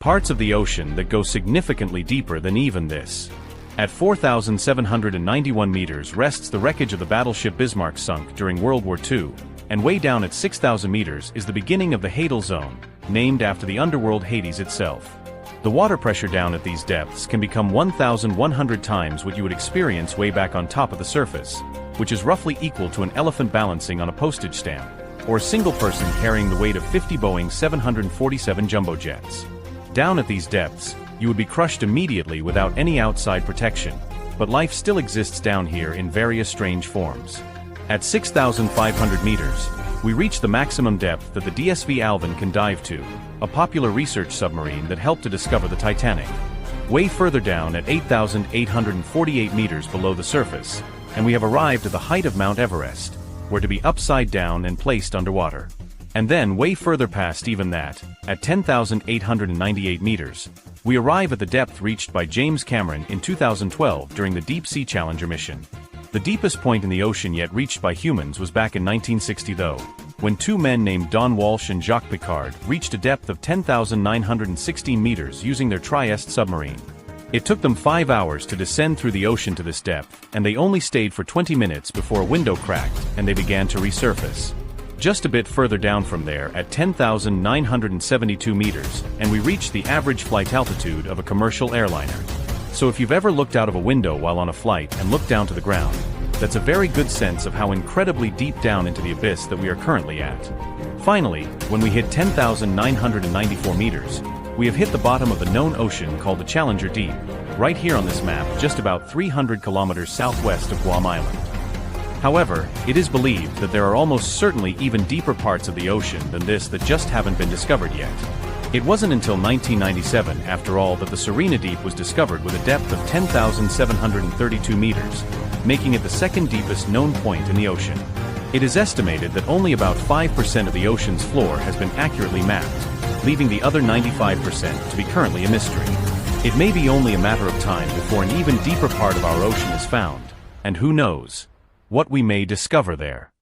parts of the ocean that go significantly deeper than even this. At 4,791 meters rests the wreckage of the battleship Bismarck, sunk during World War II, and way down at 6,000 meters is the beginning of the Hadal Zone, named after the underworld Hades itself. The water pressure down at these depths can become 1,100 times what you would experience way back on top of the surface, which is roughly equal to an elephant balancing on a postage stamp, or a single person carrying the weight of 50 Boeing 747 jumbo jets. Down at these depths, you would be crushed immediately without any outside protection, but life still exists down here in various strange forms. At 6,500 meters, we reach the maximum depth that the DSV Alvin can dive to, a popular research submarine that helped to discover the Titanic. Way further down at 8,848 meters below the surface, and we have arrived at the height of Mount Everest, where to be upside down and placed underwater. And then way further past even that, at 10,898 meters, we arrive at the depth reached by James Cameron in 2012 during the Deep Sea Challenger mission. The deepest point in the ocean yet reached by humans was back in 1960 though, when two men named Don Walsh and Jacques Piccard reached a depth of 10,916 meters using their Trieste submarine. It took them 5 hours to descend through the ocean to this depth, and they only stayed for 20 minutes before a window cracked and they began to resurface. Just a bit further down from there at 10,972 meters, and we reached the average flight altitude of a commercial airliner. So if you've ever looked out of a window while on a flight and looked down to the ground, that's a very good sense of how incredibly deep down into the abyss that we are currently at. Finally, when we hit 10,994 meters, we have hit the bottom of the known ocean called the Challenger Deep, right here on this map just about 300 kilometers southwest of Guam Island. However, it is believed that there are almost certainly even deeper parts of the ocean than this that just haven't been discovered yet. It wasn't until 1997, after all, that the Serena Deep was discovered with a depth of 10,732 meters, making it the second deepest known point in the ocean. It is estimated that only about 5% of the ocean's floor has been accurately mapped, leaving the other 95% to be currently a mystery. It may be only a matter of time before an even deeper part of our ocean is found, and who knows what we may discover there.